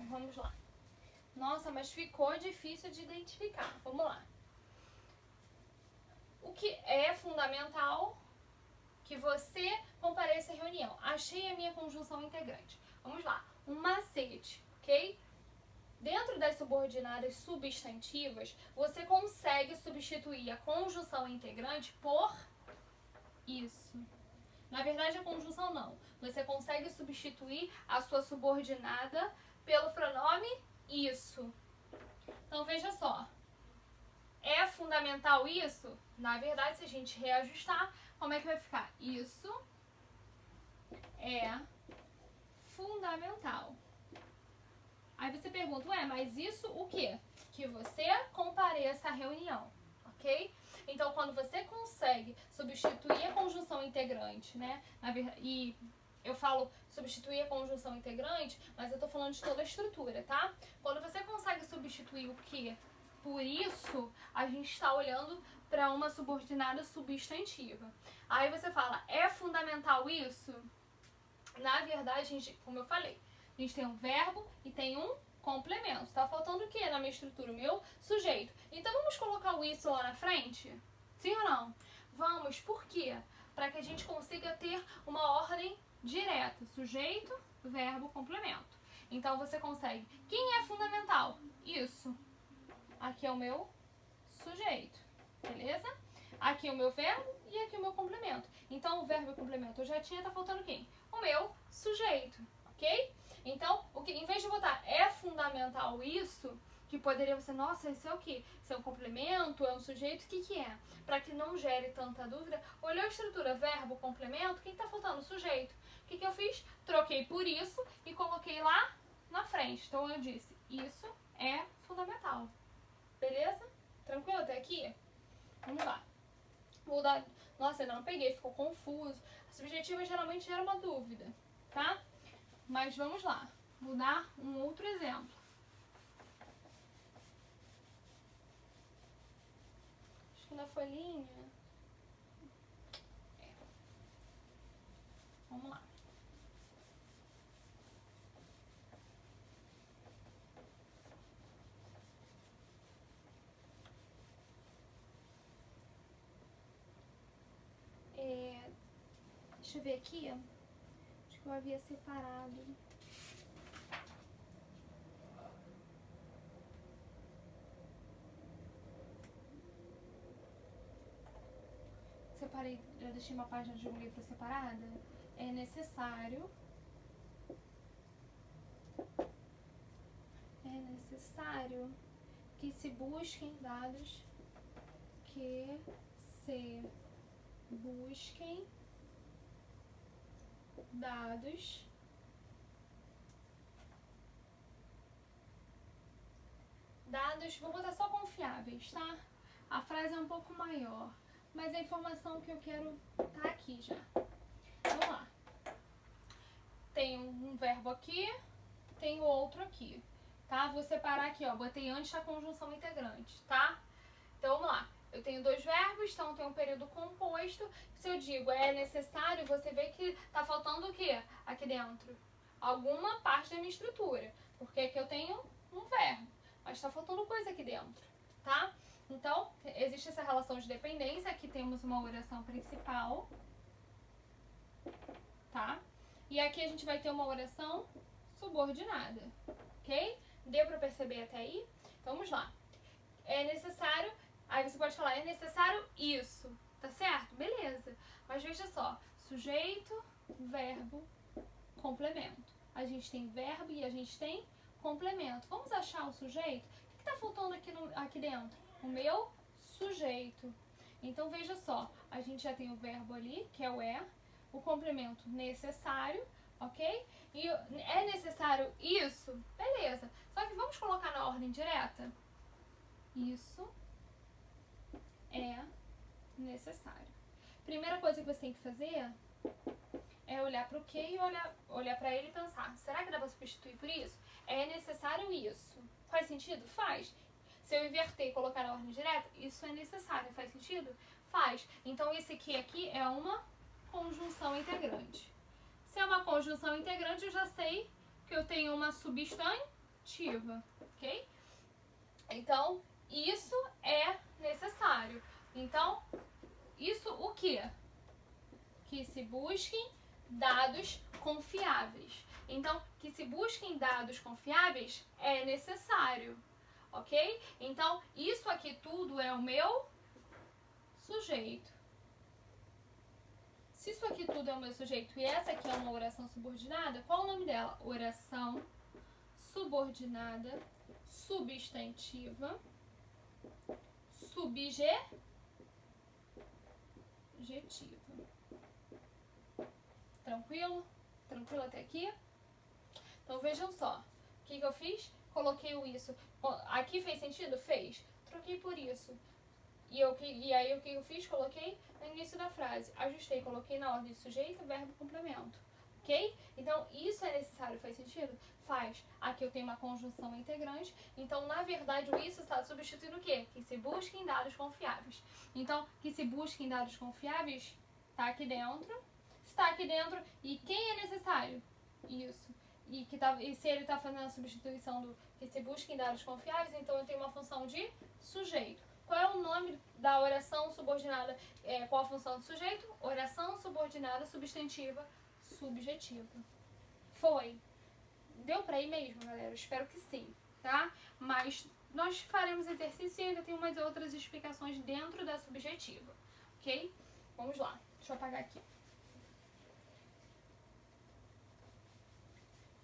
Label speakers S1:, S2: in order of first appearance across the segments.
S1: vamos lá. Nossa, mas ficou difícil de identificar. Vamos lá. O que é fundamental que você compareça à reunião? Achei a minha conjunção integrante. Vamos lá. Um macete, ok? Dentro das subordinadas substantivas, você consegue substituir a conjunção integrante por isso. Na verdade, a conjunção não. Você consegue substituir a sua subordinada pelo pronome isso. Então, veja só. É fundamental isso? Na verdade, se a gente reajustar, como é que vai ficar? Isso é fundamental. Aí você pergunta, ué, mas isso o quê? Que você compareça à reunião, ok? Então, quando você consegue substituir a conjunção integrante, né? E eu falo substituir a conjunção integrante, mas eu tô falando de toda a estrutura, tá? Quando você consegue substituir o que por isso, a gente está olhando para uma subordinada substantiva. Aí você fala, é fundamental isso? Na verdade, gente, como eu falei, a gente tem um verbo e tem um complemento. Tá faltando o que na minha estrutura? O meu sujeito. Então vamos colocar o isso lá na frente? Sim ou não? Vamos, por quê? Para que a gente consiga ter uma ordem direta. Sujeito, verbo, complemento. Então você consegue. Quem é fundamental? Isso. Aqui é o meu sujeito, beleza? Aqui é o meu verbo e aqui é o meu complemento. Então, o verbo e o complemento eu já tinha, tá faltando quem? O meu sujeito, ok? Então, em vez de botar é fundamental isso, que poderia ser, nossa, isso é o quê? Isso é um complemento, é um sujeito, o que que é? Para que não gere tanta dúvida, olhou a estrutura verbo, complemento, o que tá faltando? Sujeito. O que que eu fiz? Troquei por isso e coloquei lá na frente. Então, eu disse, isso é fundamental. Beleza? Tranquilo até aqui? Vamos lá. Vou dar... Nossa, ainda não peguei, ficou confuso. A subjetiva geralmente gera uma dúvida, tá? Mas vamos lá. Vou dar um outro exemplo. Acho que na folhinha... Vamos lá. Deixa eu ver aqui. Acho que eu havia separado. Separei, já deixei uma página de um livro separada. É necessário que se busquem dados vou botar só confiáveis, tá? A frase é um pouco maior, mas a informação que eu quero tá aqui já. Vamos lá. Tem um verbo aqui, tem o outro aqui, tá? Vou separar aqui, ó, botei antes da conjunção integrante, tá? Então, vamos lá. Eu tenho dois verbos, então tem um período composto. Se eu digo é necessário, você vê que tá faltando o quê aqui dentro? Alguma parte da minha estrutura, porque aqui eu tenho um verbo, mas tá faltando coisa aqui dentro, tá? Então, existe essa relação de dependência. Aqui temos uma oração principal, tá? E aqui a gente vai ter uma oração subordinada, ok? Deu pra perceber até aí? Então, vamos lá. É necessário, aí você pode falar, é necessário isso, tá certo? Beleza. Mas veja só, sujeito, verbo, complemento. A gente tem verbo e a gente tem complemento. Vamos achar o sujeito? O que tá faltando aqui dentro? O meu sujeito. Então, veja só, a gente já tem o verbo ali, que é o é, o complemento necessário, ok? E é necessário isso? Beleza. Só que vamos colocar na ordem direta? Isso é necessário. Primeira coisa que você tem que fazer é olhar para o que e olhar para ele e pensar, será que dá para substituir por isso? É necessário isso. Faz sentido? Faz. Se eu inverter e colocar na ordem direta, isso é necessário. Faz sentido? Faz. Então esse aqui é uma conjunção integrante. Se é uma conjunção integrante, eu já sei que eu tenho uma substante subjetiva, ok? Então, isso é necessário. Então, isso o quê? Que se busquem dados confiáveis. Então, que se busquem dados confiáveis é necessário, ok? Então, isso aqui tudo é o meu sujeito. Se isso aqui tudo é o meu sujeito e essa aqui é uma oração subordinada, qual o nome dela? Oração subordinada substantiva subjetiva. Tranquilo? Tranquilo até aqui? Então vejam só. O que eu fiz? Coloquei o isso. Aqui fez sentido? Fez. Troquei por isso. E aí o que eu fiz? Coloquei no início da frase. Ajustei, coloquei na ordem de sujeito, verbo, complemento. Ok? Então isso é necessário. Faz sentido? Faz. Aqui eu tenho uma conjunção integrante. Então, na verdade, o isso está substituindo o quê? Que se busquem dados confiáveis. Então, que se busquem dados confiáveis está aqui dentro. Está aqui dentro. E quem é necessário? Isso. E se ele está fazendo a substituição do que se busquem dados confiáveis, então eu tenho uma função de sujeito. Qual é o nome da oração subordinada? Qual a função do sujeito? Oração subordinada substantiva subjetiva. Foi. Deu pra ir mesmo, galera? Espero que sim, tá? Mas nós faremos exercício e ainda tem umas outras explicações dentro da subjetiva, ok? Vamos lá. Deixa eu apagar aqui.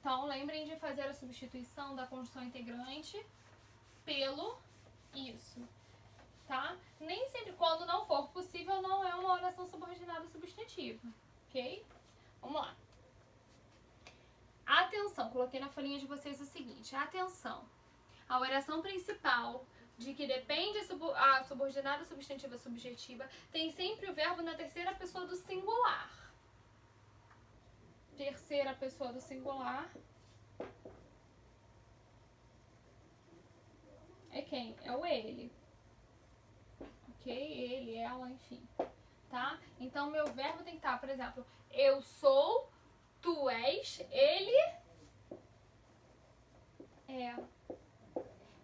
S1: Então, lembrem de fazer a substituição da conjunção integrante pelo isso, tá? Nem sempre, quando não for possível, não é uma oração subordinada substantiva, ok? Vamos lá. Atenção, coloquei na folhinha de vocês o seguinte, atenção. A oração principal, de que depende a subordinada substantiva subjetiva, tem sempre o verbo na terceira pessoa do singular. Terceira pessoa do singular é quem? É o ele. Ok? Ele, ela, enfim. Tá? Então, meu verbo tem que estar, por exemplo, eu sou, tu és, ele é.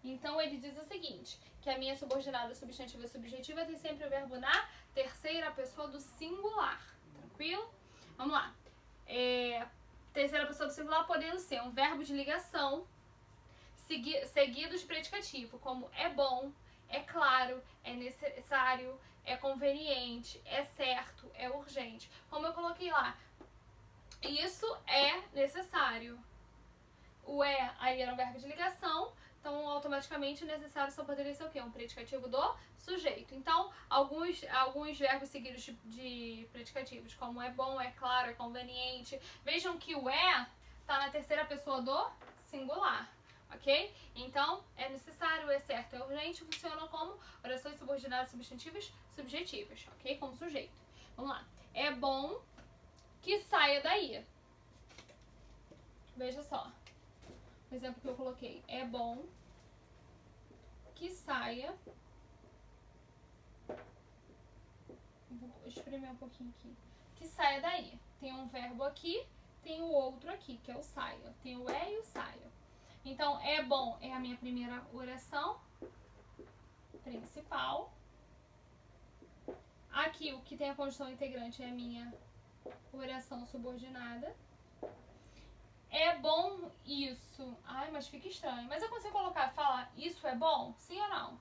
S1: Então, ele diz o seguinte, que a minha subordinada substantiva subjetiva tem sempre o verbo na terceira pessoa do singular. Tranquilo? Vamos lá. Terceira pessoa do singular podendo ser um verbo de ligação seguido de predicativo, como é bom, é claro, é necessário, é conveniente, é certo, é urgente. Como eu coloquei lá, isso é necessário. O aí era um verbo de ligação, então automaticamente o necessário só poderia ser o quê? Um predicativo do sujeito. Então, alguns verbos seguidos de predicativos, como é bom, é claro, é conveniente. Vejam que o está na terceira pessoa do singular. Ok? Então, é necessário, é certo, é urgente, funcionam como orações subordinadas substantivas subjetivas, ok? Como sujeito. Vamos lá. É bom que saia daí. Veja só. O exemplo que eu coloquei. É bom que saia. Vou espremer um pouquinho aqui. Que saia daí. Tem um verbo aqui, tem o outro aqui, que é o saia. Tem o e e o saia. Então, é bom é a minha primeira oração principal. Aqui, o que tem a conjunção integrante é a minha oração subordinada. É bom isso. Ai, mas fica estranho. Mas eu consigo falar isso é bom? Sim ou não?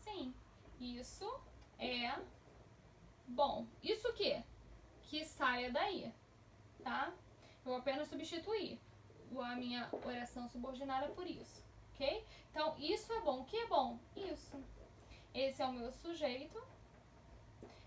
S1: Sim. Isso é bom. Isso o quê? Que saia daí, tá? Eu vou apenas substituir a minha oração subordinada por isso, ok? Então, isso é bom. O que é bom? Isso. Esse é o meu sujeito.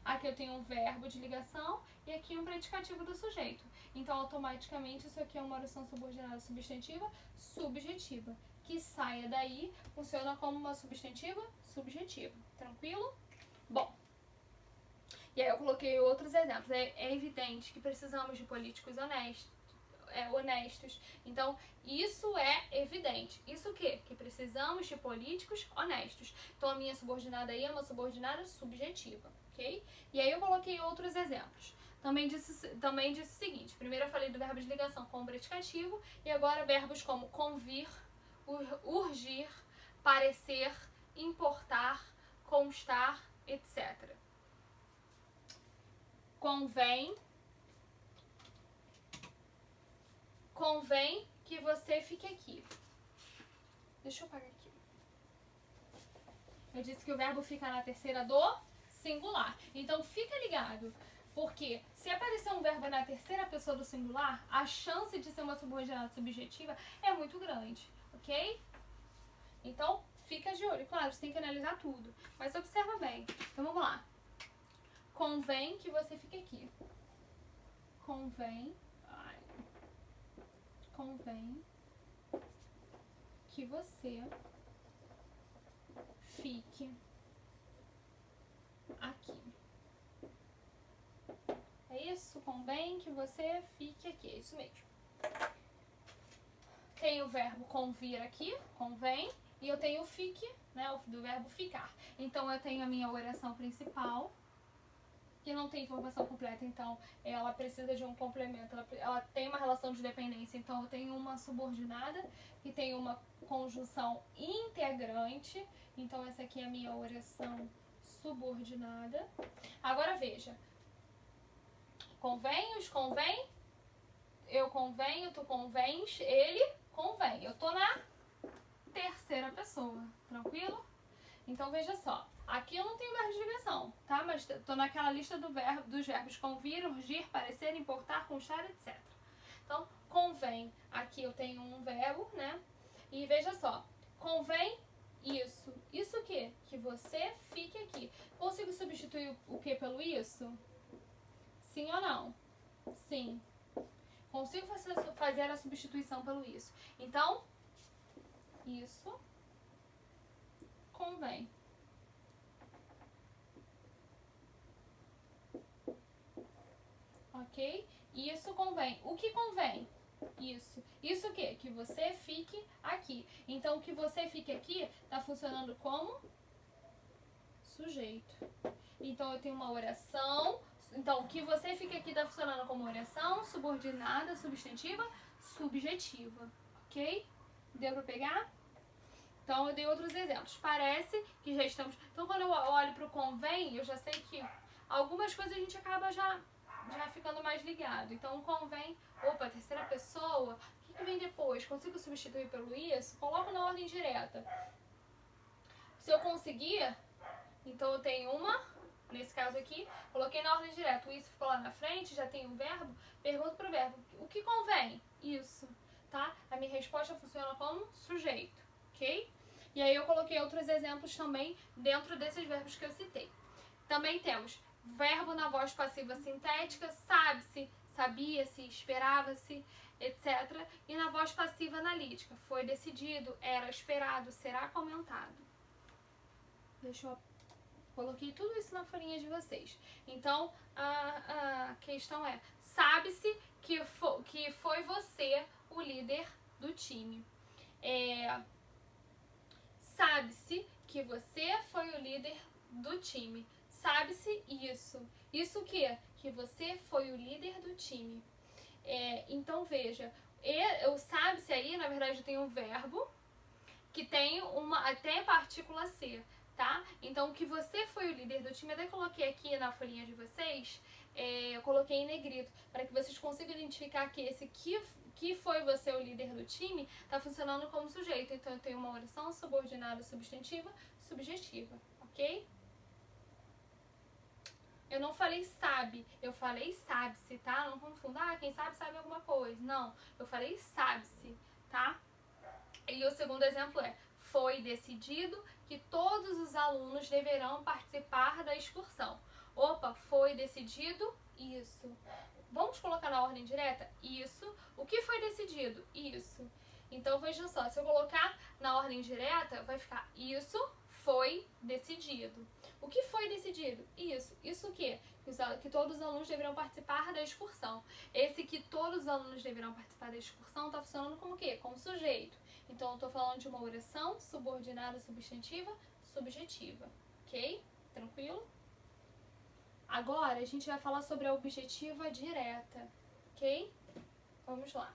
S1: Aqui eu tenho um verbo de ligação e aqui um predicativo do sujeito. Então, automaticamente, isso aqui é uma oração subordinada substantiva subjetiva. Que saia daí funciona como uma substantiva subjetiva. Tranquilo? Bom. E aí eu coloquei outros exemplos. É evidente que precisamos de políticos honestos. Então, isso é evidente. Isso o quê? Que precisamos de políticos honestos. Então, a minha subordinada aí é uma subordinada subjetiva, ok? E aí eu coloquei outros exemplos. Também disse o seguinte. Primeiro eu falei do verbo de ligação como predicativo e agora verbos como convir, urgir, parecer, importar, constar, etc. Convém que você fique aqui. Deixa eu pagar aqui. Eu disse que o verbo fica na terceira do singular. Então fica ligado, porque se aparecer um verbo na terceira pessoa do singular, a chance de ser uma subordinada subjetiva é muito grande, ok? Então fica de olho. Claro, você tem que analisar tudo, mas observa bem. Então vamos lá. Convém que você fique aqui. Convém que você fique aqui. É isso? Convém que você fique aqui. É isso mesmo. Tem o verbo convir aqui, convém, e eu tenho o fique, né, do verbo ficar. Então eu tenho a minha oração principal, que não tem informação completa, então ela precisa de um complemento, ela tem uma relação de dependência, então eu tenho uma subordinada que tem uma conjunção integrante, então essa aqui é a minha oração subordinada. Agora veja, convém, os convém, eu convenho, tu convens, ele convém. Eu tô na terceira pessoa, tranquilo? Então veja só, aqui eu não tenho verbo de ligação, tá? Mas tô naquela lista dos verbos convir, urgir, parecer, importar, constar, etc. Então, convém, aqui eu tenho um verbo, né? E veja só, convém isso. Isso o quê? Que você fique aqui. Consigo substituir o que pelo isso? Sim ou não? Sim. Consigo fazer a substituição pelo isso. Então, isso convém. Ok? Isso convém. O que convém? Isso. Isso o quê? Que você fique aqui. Então, o que você fique aqui está funcionando como sujeito. Então, eu tenho uma oração. Então, o que você fique aqui está funcionando como oração, subordinada, substantiva, subjetiva. Ok? Deu para pegar? Então, eu dei outros exemplos. Parece que já estamos... Então, quando eu olho para o convém, eu já sei que algumas coisas a gente acaba já ficando mais ligado. Então, convém... Opa, terceira pessoa. O que vem depois? Consigo substituir pelo isso? Coloco na ordem direta. Se eu conseguir, então eu tenho uma... Nesse caso aqui, coloquei na ordem direta. O isso ficou lá na frente, já tem um verbo. Pergunto para o verbo. O que convém? Isso. Tá? A minha resposta funciona como sujeito. Ok? E aí eu coloquei outros exemplos também dentro desses verbos que eu citei. Também temos verbo na voz passiva sintética, sabe-se, sabia-se, esperava-se, etc. E na voz passiva analítica, foi decidido, era esperado, será comentado. Deixa eu... Coloquei tudo isso na folhinha de vocês. Então, a questão é, sabe-se que foi você o líder do time. Sabe-se que você foi o líder do time. Sabe-se isso. Isso o quê? Que você foi o líder do time. Então, veja, o sabe-se aí, na verdade, tem um verbo que tem até partícula C, tá? Então, que você foi o líder do time, eu até coloquei aqui na folhinha de vocês, eu coloquei em negrito, para que vocês consigam identificar que esse que foi você o líder do time, tá funcionando como sujeito. Então, eu tenho uma oração subordinada substantiva, subjetiva, ok? Eu não falei sabe, eu falei sabe-se, tá? Não confunda, quem sabe sabe alguma coisa. Não, eu falei sabe-se, tá? E o segundo exemplo é, foi decidido que todos os alunos deverão participar da excursão. Opa, foi decidido isso. Vamos colocar na ordem direta? Isso. O que foi decidido? Isso. Então, veja só, se eu colocar na ordem direta, vai ficar isso foi decidido. O que foi decidido? Isso. Isso o quê? Que todos os alunos deverão participar da excursão. Esse que todos os alunos deverão participar da excursão está funcionando como o quê? Como sujeito. Então, eu estou falando de uma oração subordinada, substantiva, subjetiva. Ok? Tranquilo? Agora, a gente vai falar sobre a objetiva direta. Ok? Vamos lá.